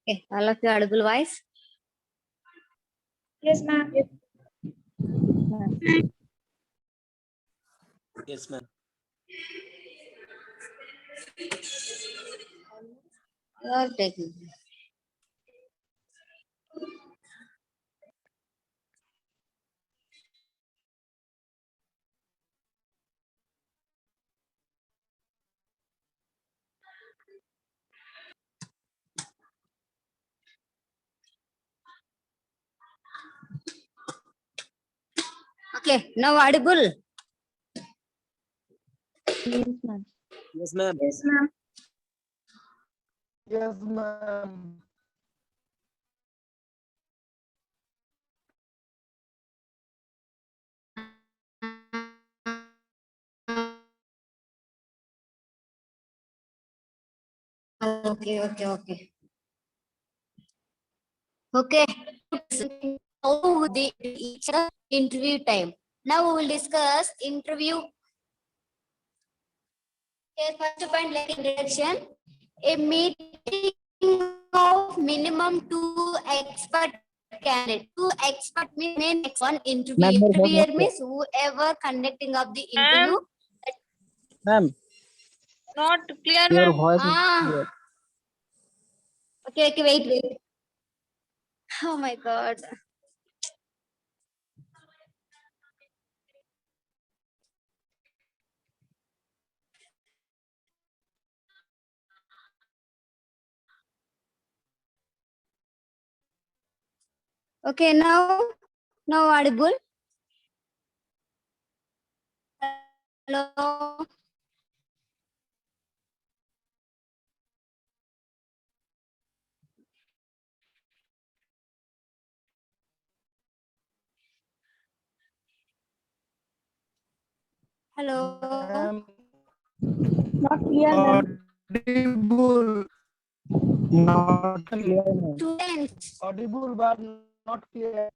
Okay, all of you audible voice? Yes, ma'am. Yes, ma'am. You are taking. Okay, now audible. Yes, ma'am. Yes, ma'am. Yes, ma'am. Yes, ma'am. Okay. Okay. How the each interview time. Now we will discuss interview. Okay, first point like introduction. A meeting of minimum two expert candidates. Two expert means one interview. Ma'am, your voice Interviewer not means whoever conducting of the interview. Ma'am, Not clear, your ma'am. voice is Ah. clear. Okay, wait. Oh my God. Okay, now audible. Hello. Hello. Ma'am, Not clear, ma'am. audible. Not Clear, ma'am. Students. audible, but not clear.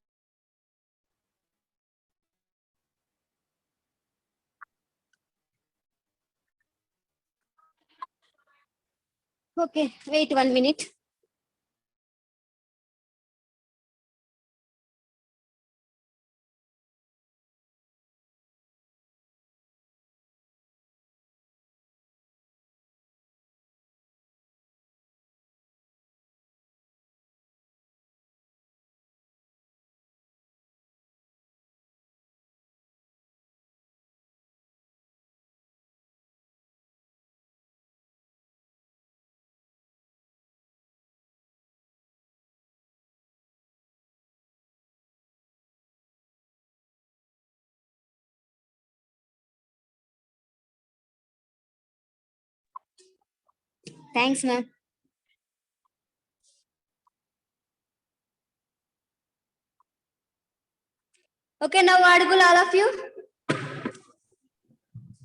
Okay, wait 1 minute. Thanks, ma'am. Okay, now audible all of you.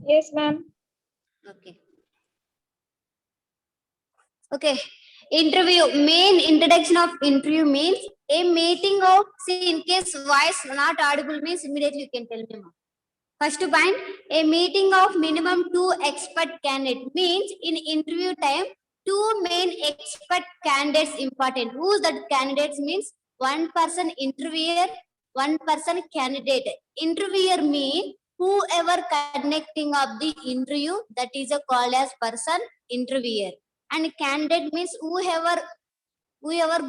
Yes, ma'am. Okay. Okay. Interview. Main introduction of interview means a meeting of, see, in case voice not audible means immediately you can tell me, ma'am. First point, a meeting of minimum two expert candidate means in interview time, two main expert candidates important. Who's that candidates means one person interviewer, one person candidate. Interviewer mean whoever connecting of the interview, that is a called as person interviewer. And candidate means whoever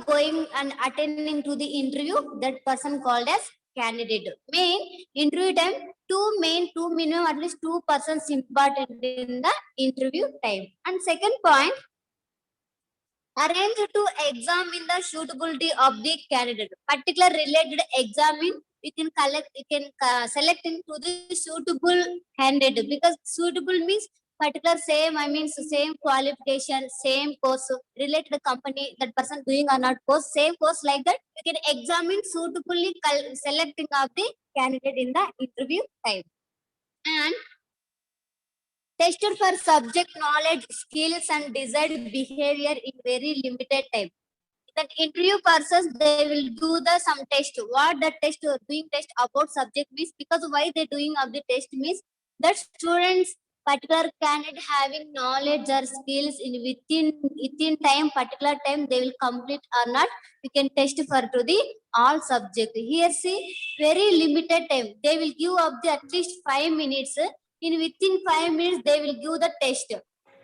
going and attending to the interview, that person called as candidate. Main interview time, two minimum at least two persons important in the interview time. And second point, arrange to examine the suitability of the candidate. Particular related examine, you can select into the suitable candidate, because suitable means particular same, I mean same qualification, same course, related company, that person doing or not course, same course, like that you can examine suitably selecting of the candidate in the interview time. And tested for subject knowledge, skills and desired behavior in very limited time. That interview persons, they will do the some test. What the test doing test about subject means, because why they doing of the test means that students particular candidate having knowledge or skills in within time, particular time they will complete or not. We can test for to the all subject. Here see very limited time. They will give up the at least 5 minutes. In within 5 minutes they will give the test.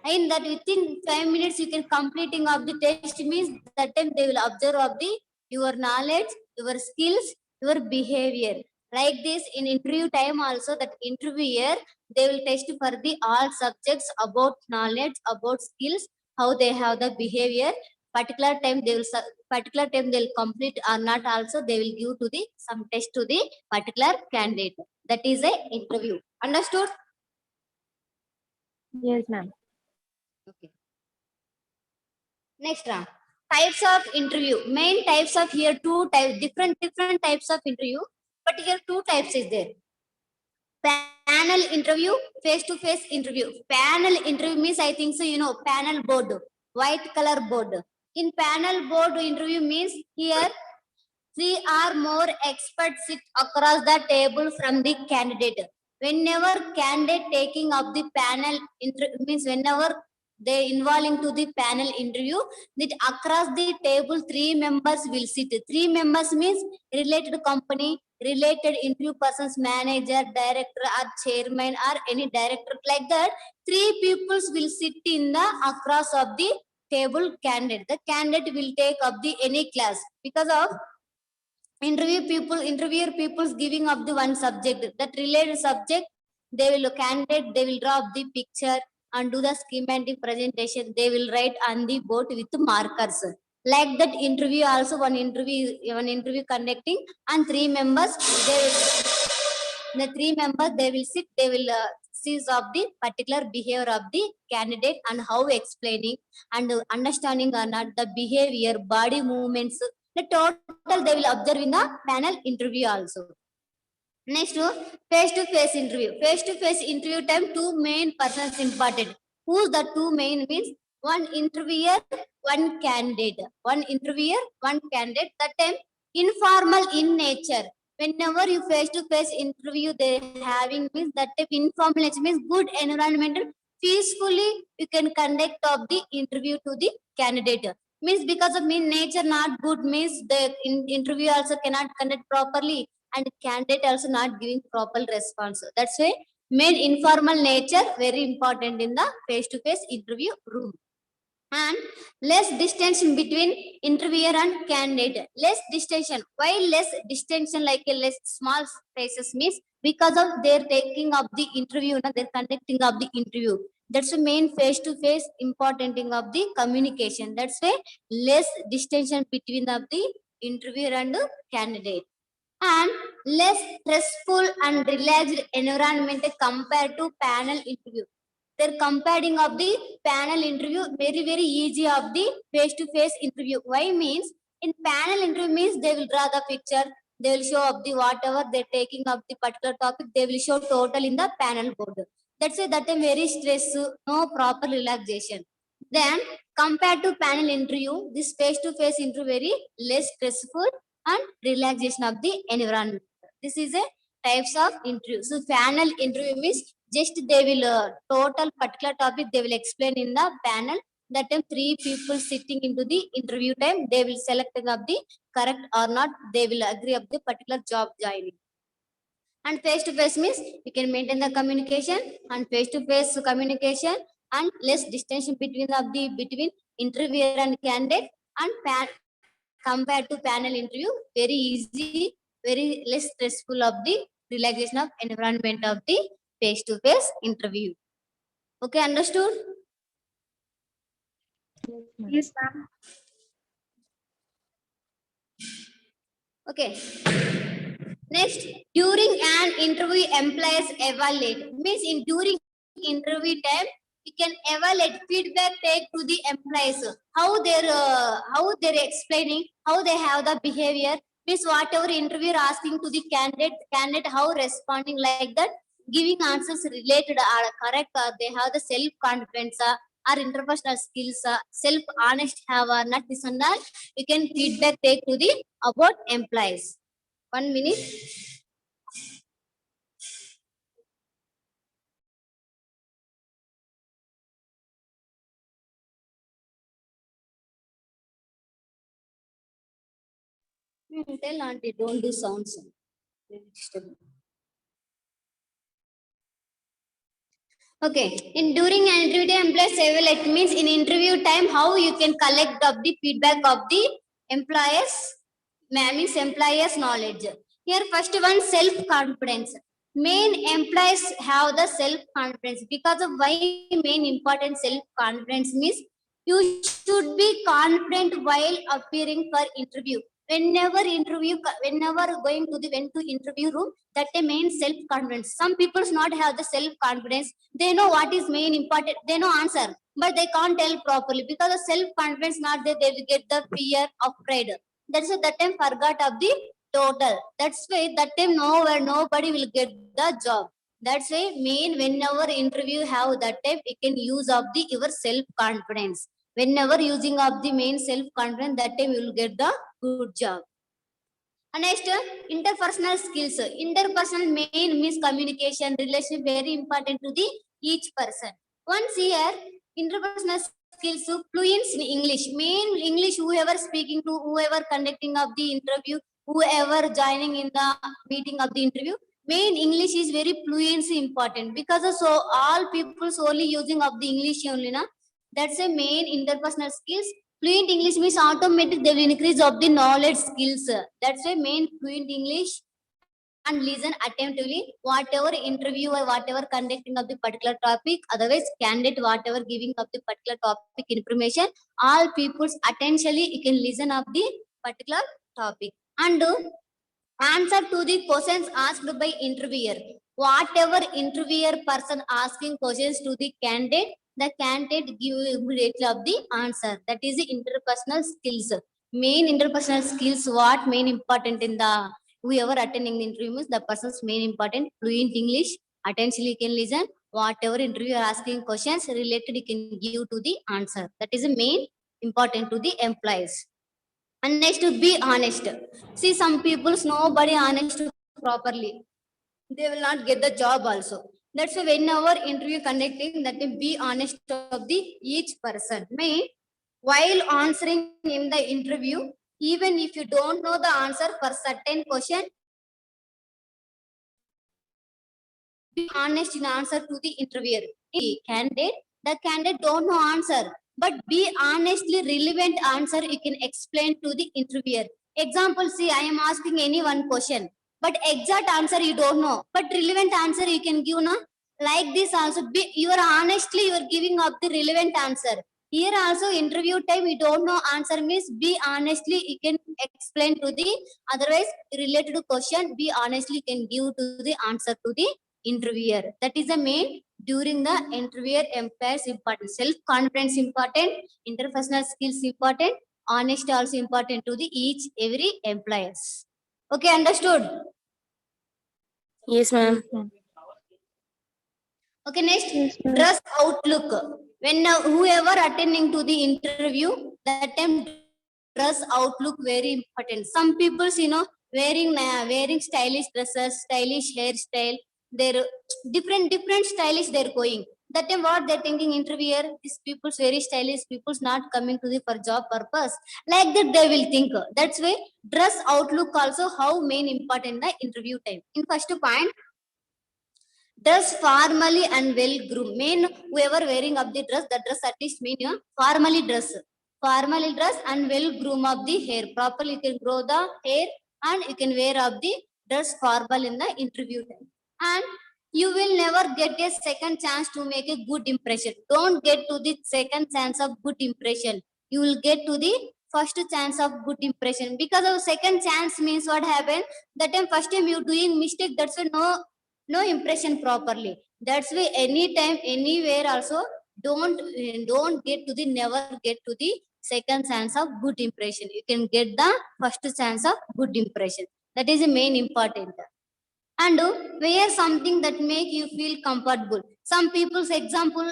In that within 5 minutes you can completing of the test means that time they will observe of the your knowledge, your skills, your behavior. Like this in interview time also that interviewer they will test for the all subjects about knowledge, about skills, how they have the behavior. Particular time they will particular time they will complete or not also they will give to the some test to the particular candidate. That is a interview. Understood? Yes, ma'am. Okay. Next round. Types of interview. Main types of here two types, different types of interview. But here two types is there. Panel interview, face-to-face interview. Panel interview means I think so, you know, panel board, white color board. In panel board interview means here 3 or more experts sit across the table from the candidate. Whenever candidate taking up the panel means whenever they involving to the panel interview, that across the table 3 members will sit. 3 members means related company, related interview persons, manager, director, or chairman, or any director like that. 3 peoples will sit in the across of the table candidate. The candidate will take up the any class because of interviewer people's giving up the one subject that related subject they will candidate they will draw up the picture and do the schematic presentation they will write on the board with markers like that interview also one interview conducting and 3 members they will, the 3 members they will sit they will seize of the particular behavior of the candidate and how explaining and understanding or not the behavior body movements the total they will observe in the panel interview also. Next face-to-face interview. Face-to-face interview time, 2 main persons important. Who's the 2 main means one interviewer, one candidate. One interviewer, one candidate. That time informal in nature. Whenever you face-to-face interview they having means that type informal nature means good environmental. Peacefully you can conduct of the interview to the candidate means because of mean nature not good means the interview also cannot conduct properly and candidate also not giving proper response. That's why main informal nature very important in the face-to-face interview room. And less distance in between interviewer and candidate. Less distance. Why less distance like a less small spaces means because of their taking of the interview, they're conducting of the interview. That's the main face-to-face important thing of the communication. That's why less distance between of the interviewer and the candidate. And less stressful and relaxed environment compared to panel interview. They're comparing of the panel interview very easy of the face-to-face interview. Why means in panel interview means they will draw the picture, they will show up the whatever they're taking up the particular topic, they will show total in the panel board. That's why that time very stress, no proper relaxation. Then compared to panel interview, this face-to-face interview very less stressful and relaxation of the environment. This is a types of interview. So panel interview means just they will total particular topic they will explain in the panel. That time 3 people sitting into the interview time they will select of the correct or not they will agree of the particular job joining. And face to face means you can maintain the communication and face to face communication and less distance between interviewer and candidate and compared to panel interview very easy very less stressful of the relaxation of environment of the face to face interview. Okay, understood? Yes, ma'am. Okay. Next, during an interview, employees evaluate. Means in during interview time, you can evaluate feedback take to the employees. How they're explaining, how they have the behavior. Means whatever interviewer asking to the candidate how responding like that, giving answers related are correct. They have the self confidence. Or interpersonal skills, self honest have or not this and that. You can feedback take to the about employees. 1 minute. Tell auntie, don't do sounds. Okay. In during an interview time, employees survey, it means in interview time, how you can collect up the feedback of the employers, means employers' knowledge. Here, first one, self-confidence. Main employees have the self-confidence. Because of why main important self-confidence means you should be confident while appearing for interview. Whenever going to the went to interview room, that a main self-confidence. Some people not have the self-confidence. They know what is main important. They know answer, but they can't tell properly because the self-confidence not there. They will get the fear of pride. That's why that time forgot of the total. That's why that time nobody will get the job. That's why main whenever interview have that time, you can use of the your self-confidence. Whenever using of the main self-confidence, that time you will get the good job. And next, interpersonal skills. Interpersonal main means communication, relationship, very important to the each person. Once here, interpersonal skills, fluence in English. Main English, whoever speaking to, whoever conducting of the interview, whoever joining in the meeting of the interview, main English is very fluency important because of so all people solely using of the English only, na. That's a main interpersonal skills. Fluent English means automatic they will increase of the knowledge skills. That's why main fluent English and listen attentively whatever interview or whatever conducting of the particular topic. Otherwise, candidate whatever giving of the particular topic information, all people's attentionally you can listen of the particular topic and answer to the questions asked by interviewer. Whatever interviewer person asking questions to the candidate give immediately of the answer. That is the interpersonal skills. Main interpersonal skills, what main important in the whoever attending the interview means the person's main important fluent English, attentionally can listen. Whatever interviewer asking questions related, you can give to the answer. That is the main important to the employees. And next to be honest. See, some people's nobody honest properly. They will not get the job also. That's why whenever interview conducting, that will be honest of the each person. May while answering in the interview, even if you don't know the answer for certain question, be honest in answer to the interviewer. The candidate don't know answer, but be honestly relevant answer you can explain to the interviewer. Example, see, I am asking any one question, but exact answer you don't know, but relevant answer you can give, na? Like this also, you are honestly you are giving up the relevant answer. Here also interview time you don't know answer means be honestly you can explain to the otherwise related to question be honestly can give to the answer to the interviewer. That is the main during the interviewer employees important. Self-confidence important, interpersonal skills important, honesty also important to the each every employers. Okay, understood? Yes, ma'am. Okay, next, Yes, ma'am. dress outlook. When whoever attending to the interview, that time dress outlook very important. Some people's, wearing stylish dresses, stylish hairstyle, they're different stylish they're going. That time what they're thinking interviewer, these people's very stylish, people's not coming to the for job purpose. Like that they will think. That's why dress outlook also how main important the interview time. In first point, dress formally and well groomed. Main whoever wearing up the dress, the dress at least mean formally dress. Formally dress and well groom of the hair. Properly you can grow the hair and you can wear up the dress formal in the interview time. And you will never get a second chance to make a good impression. Don't get to the second chance of good impression. You will get to the first chance of good impression. Because of second chance means what happened? That time first time you doing mistake, that's why no impression properly. That's why anytime anywhere also don't get to the never get to the second chance of good impression. You can get the first chance of good impression. That is the main important. And wear something that make you feel comfortable. Some people's example,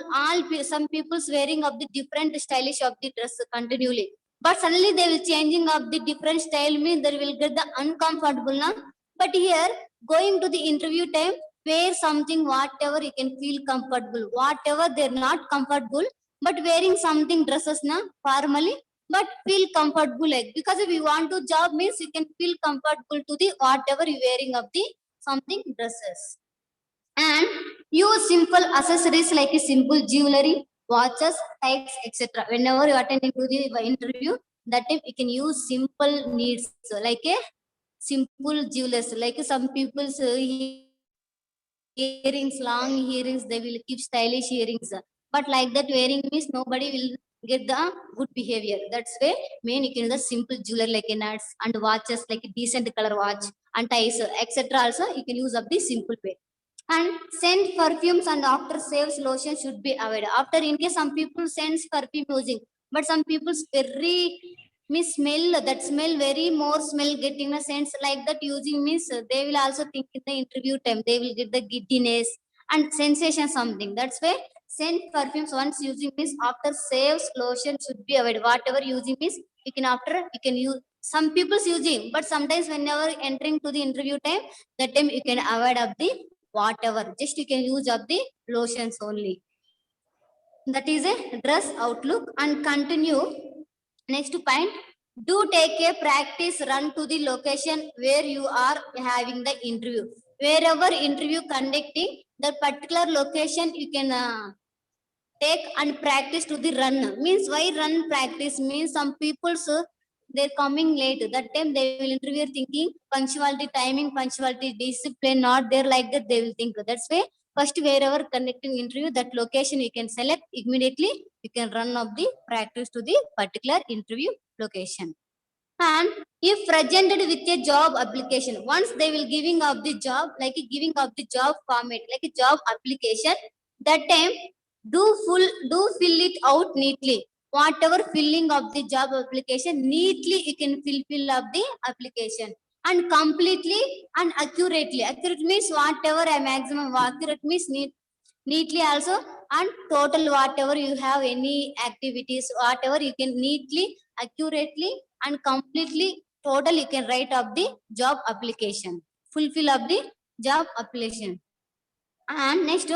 some people's wearing of the different stylish of the dress continually, but suddenly they will changing of the different style means they will get the uncomfortable now. But here going to the interview time, wear something whatever you can feel comfortable, whatever they're not comfortable, but wearing something dresses now formally but feel comfortable, like, because if you want to job means you can feel comfortable to the whatever you wearing of the something dresses. And use simple accessories like a simple jewelry, watches, ties, etc. Whenever you attend into the interview, that time you can use simple needs like a simple jewelers, like some people's earrings, long earrings, they will keep stylish earrings, but like that wearing means nobody will get the good behavior. That's why main you can use the simple jewelry like a nuts and watches like a decent color watch and ties, etc. Also you can use of the simple way. And scent perfumes and after saves lotion should be avoided. After, in case some people sends perfume using, but some people's very miss smell, that smell very more smell getting a sense like that using means they will also think in the interview time they will get the giddiness and sensation something. That's why scent perfumes once using means after saves lotion should be avoided. Whatever using means you can after you can use, some people's using, but sometimes whenever entering to the interview time, that time you can avoid of the whatever, just you can use of the lotions only. That is a dress outlook. And continue next point, do take a practice run to the location where you are having the interview. Wherever interview conducting, the particular location you can take and practice to the run. Means why run practice means some people so they're coming late, that time they will interview thinking punctuality, timing, punctuality, discipline not there, like that they will think. That's why first wherever conducting interview, that location you can select immediately, you can run of the practice to the particular interview location. And if presented with a job application, once they will giving of the job, like a giving of the job format like a job application, that time do fill it out neatly. Whatever filling of the job application neatly you can fill up the application, and completely and accurately. Accurate means whatever a maximum, accurate means neatly also, and total whatever you have any activities, whatever you can neatly, accurately and completely total you can write up the job application, fulfill up the job application. And next,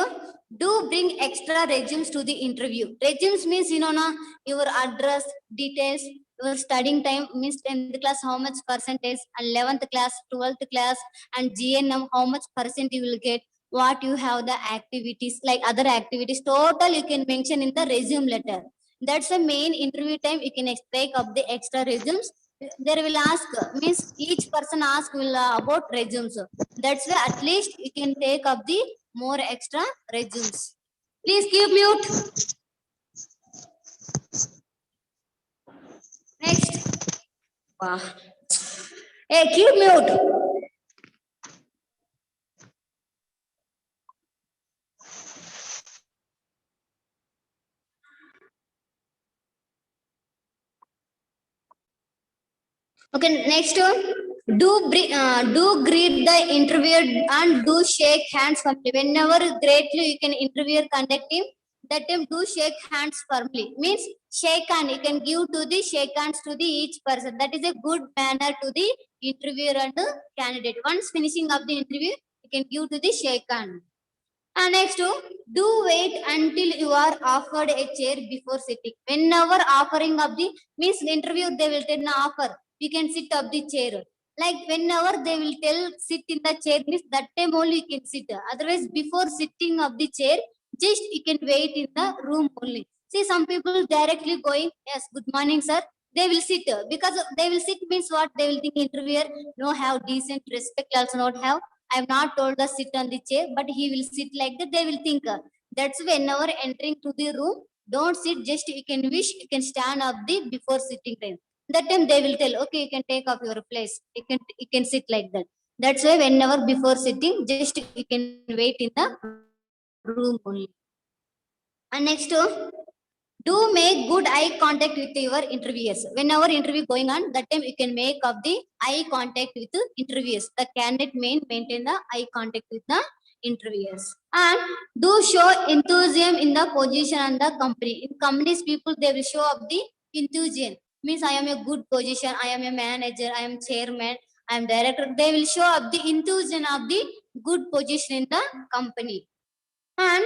do bring extra resumes to the interview. Resumes means your address details, your studying time means 10th class how much percentage, and 11th class, 12th class, and GNM how much percent you will get, what you have the activities like other activities, total you can mention in the resume letter. That's the main interview time you can take up the extra resumes. There will ask, means each person ask will about resumes. That's why at least you can take up the more extra resumes. Please keep mute. Next. Wow. Hey, keep mute. Okay, next one. Do greet the interviewer and do shake hands firmly. Whenever greatly you can interviewer conduct him, that time do shake hands firmly. Means shake hand. You can give to the shake hands to the each person. That is a good manner to the interviewer and the candidate. Once finishing up the interview, you can give to the shake hand. And next, do wait until you are offered a chair before sitting. Whenever offering of the means interview, they will tell an offer. You can sit up the chair. Like whenever they will tell sit in the chair, means that time only you can sit. Otherwise, before sitting of the chair, just you can wait in the room only. See, some people directly going, yes, good morning, sir. They will sit because they will sit means what they will think interviewer no have decent respect also not have. I am not told to sit on the chair, but he will sit like that. They will think. That's whenever entering to the room, don't sit. Just you can wish you can stand up the before sitting time. That time they will tell, okay, you can take up your place. You can sit like that. That's why whenever before sitting, just you can wait in the room only. And next, do make good eye contact with your interviewers. Whenever interview going on, that time you can make up the eye contact with the interviewers. The candidate maintain the eye contact with the interviewers. And do show enthusiasm in the position and the company. In companies, people they will show up the enthusiasm. Means I am a good position, I am a manager, I am chairman, I am director. They will show up the enthusiasm of the good position in the company. And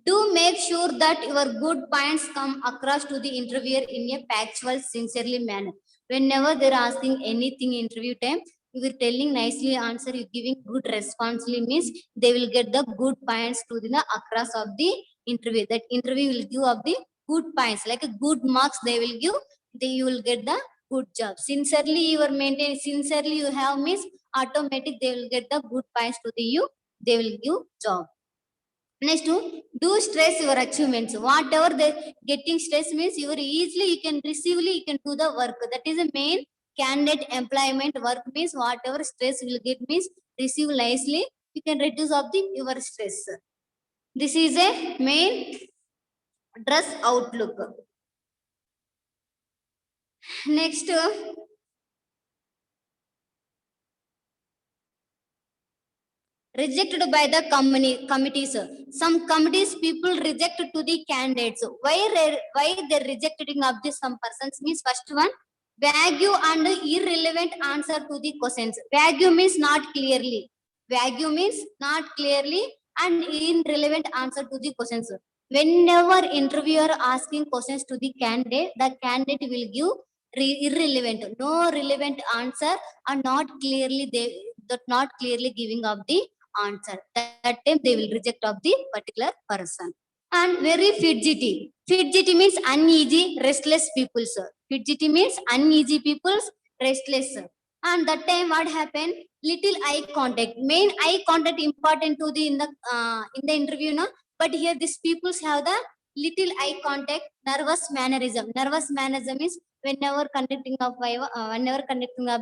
Do make sure that your good points come across to the interviewer in a factual, sincerely manner. Whenever they're asking anything interview time, you are telling nicely answer, you giving good responsibly means they will get the good points to the across of the interview. That interview will give of the good points, like a good marks they will give, they you will get the good job. Sincerely you are maintaining, sincerely you have means automatic they will get the good points to the you, they will give job. Next, do stress your achievements. Whatever they getting stress means, you are easily you can receively you can do the work. That is a main candidate employment work means whatever stress will get means receive nicely. You can reduce of the your stress. This is a main dress outlook. Next, rejected by the committees. Some committees people reject to the candidates. Why they're rejecting of the some persons means first one vague and irrelevant answer to the questions. Vague means not clearly. Vague means not clearly and irrelevant answer to the questions. Whenever interviewer asking questions to the candidate will give irrelevant, no relevant answer and not clearly they that not clearly giving of the answer. That time they will reject of the particular person. And very fidgety. Fidgety means uneasy, restless people, sir. Fidgety means uneasy people, restless, sir. And that time what happened? Little eye contact. Main eye contact important to the in the interview, no. But here these peoples have the little eye contact, nervous mannerism. Nervous mannerism is whenever conducting of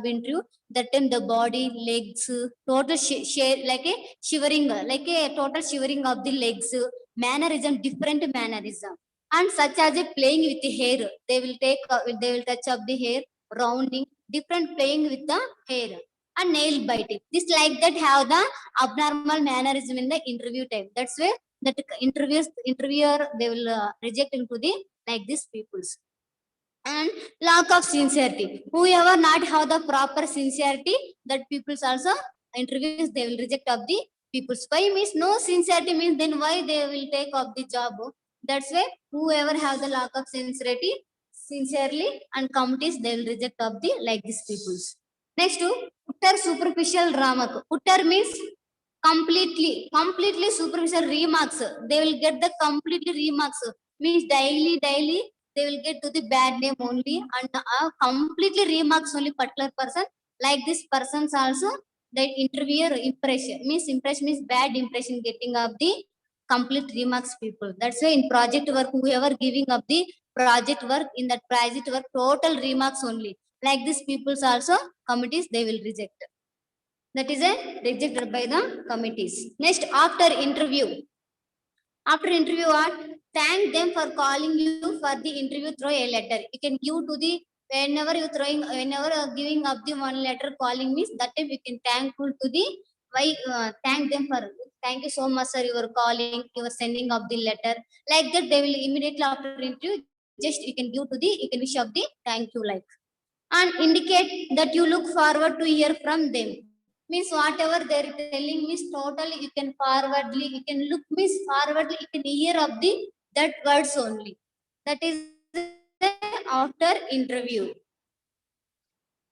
interview, that time the body, legs, total share like a shivering, like a total shivering of the legs, mannerism, different mannerism. And such as a playing with the hair, they will take, they will touch up the hair, rounding, different playing with the hair. And nail biting. This like that have the abnormal mannerism in the interview time. That's where that interviewer they will reject into the like these peoples. And lack of sincerity. Whoever not have the proper sincerity, that people's also interviews they will reject of the people's. Why means no sincerity means then why they will take of the job? That's why whoever have the lack of sincerity, sincerely and committees they will reject of the like these people's. Next to utter superficial drama. Utter means completely superficial remarks. They will get the completely remarks means daily they will get to the bad name only and completely remarks only particular person. Like this persons also the interviewer impression is bad impression getting of the complete remarks people. That's why in project work whoever giving up the project work in that project work total remarks only. Like these peoples also committees they will reject. That is a rejected by the committees. Next, after interview. After interview, what? Thank them for calling you for the interview through a letter. You can give to the whenever giving up the one letter calling means that time you can thankful to the why thank them for thank you so much sir you are calling you are sending up the letter like that they will immediately after interview just you can give to the you can wish of the thank you like and indicate that you look forward to hear from them means whatever they're telling means totally you can forwardly you can look means forwardly you can hear of the that words only. That is after interview.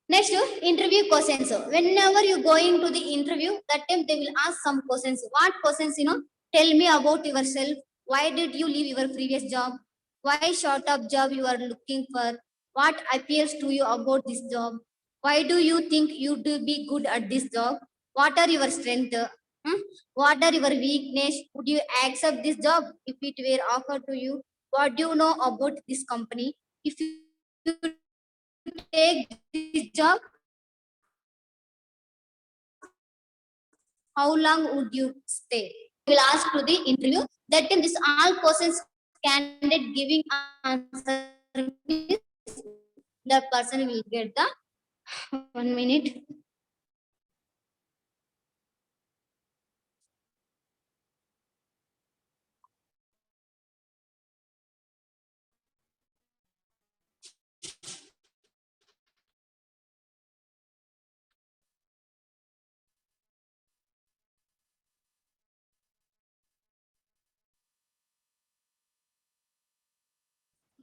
Next, interview questions. Whenever you going to the interview, that time they will ask some questions. What questions, tell me about yourself. Why did you leave your previous job? Why short of job you are looking for? What appeals to you about this job? Why do you think you do be good at this job? What are your strengths? What are your weakness? Would you accept this job if it were offered to you? What do you know about this company? If you take this job, how long would you stay? Will ask to the interview. That in this all questions candidate giving answer, the person will get the 1 minute.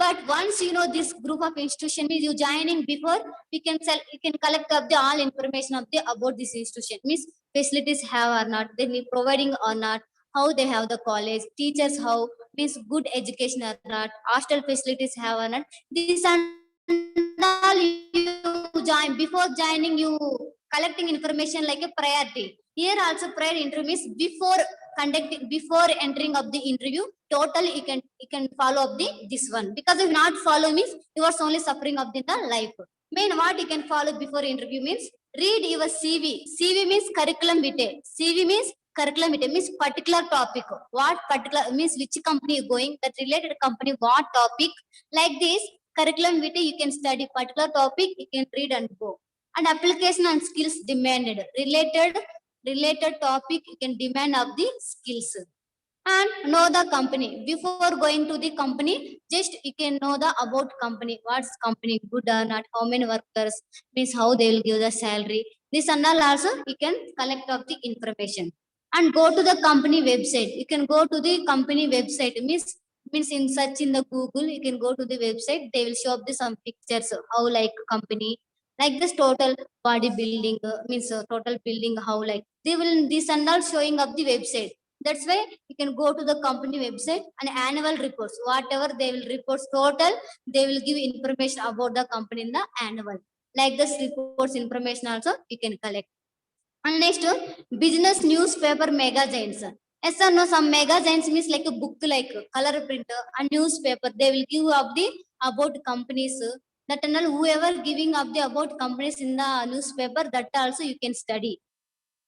But once you know this group of institution means you joining before, you can collect up the all information of the about this institution means facilities have or not, they need providing or not, how they have the college, teachers how means good education or not, hostel facilities have or not. This and all you join before joining you collecting information like a priority. Here also prior interview means before entering of the interview, totally you can follow up this one, because if not follow means you are only suffering of the life. Main what you can follow before interview means read your CV. CV means curriculum vitae. CV means curriculum vitae means particular topic. What particular means which company you going, that related company, what topic, like this curriculum vitae you can study particular topic, you can read and go. And application and skills demanded related topic you can demand of the skills. And know the company before going to the company, just you can know the about company, what's company good or not, how many workers means how they will give the salary, this and all also you can collect of the information. And go to the company website, you can go to the company website means in search in the Google, you can go to the website, they will show up the some pictures how like company, like this total bodybuilding means total building how like they will this and all showing up the website. That's why you can go to the company website and annual reports, whatever they will reports total, they will give information about the company in the annual, like this reports information also you can collect. And next business newspaper magazines. Yes or no, some magazines means like a book, like color printer and newspaper, they will give up the about companies, that and all whoever giving up the about companies in the newspaper, that also you can study.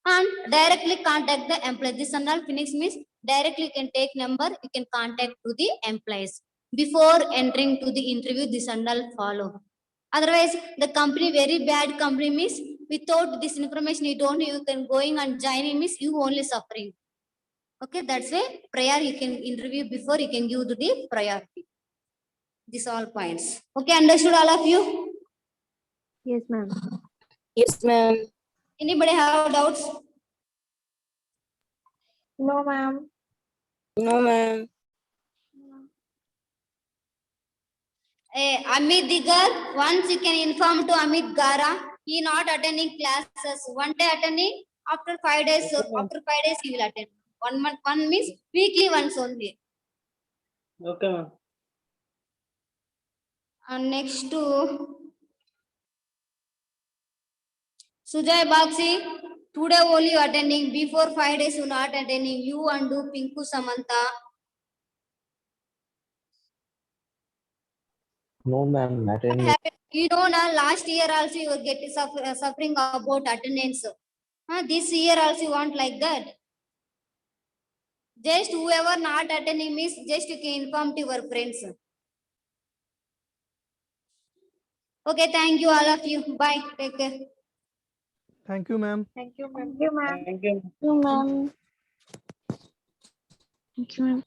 And directly contact the employee, this and all finish means directly you can take number, you can contact to the employees before entering to the interview, this and all follow. Otherwise the company very bad company means without this information you don't, you can going and joining means you only suffering. Okay, that's why prior you can interview before you can give to the priority. These all points. Okay, understood all of you? Yes, ma'am. Yes, ma'am. Anybody have doubts? No, ma'am. No, ma'am. Amit Digar, once you can inform to Amit Gara, he not attending classes. One day attending, after 5 days, after 5 days he will attend. 1 month, one means weekly once only. Okay, ma'am. And next to Sujay Bakshi, today only you attending. Before 5 days you not attending. You and do Pinku Samantha. No, ma'am, not any. You know, na, last year also you were getting suffering about attendance. This year also you want like that. Just whoever not attending means just you can inform to your friends. Okay, thank you all of you. Bye. Take care. Thank you, ma'am. Thank you, ma'am. Thank you, ma'am. Thank you. Thank you, ma'am. Thank you, ma'am.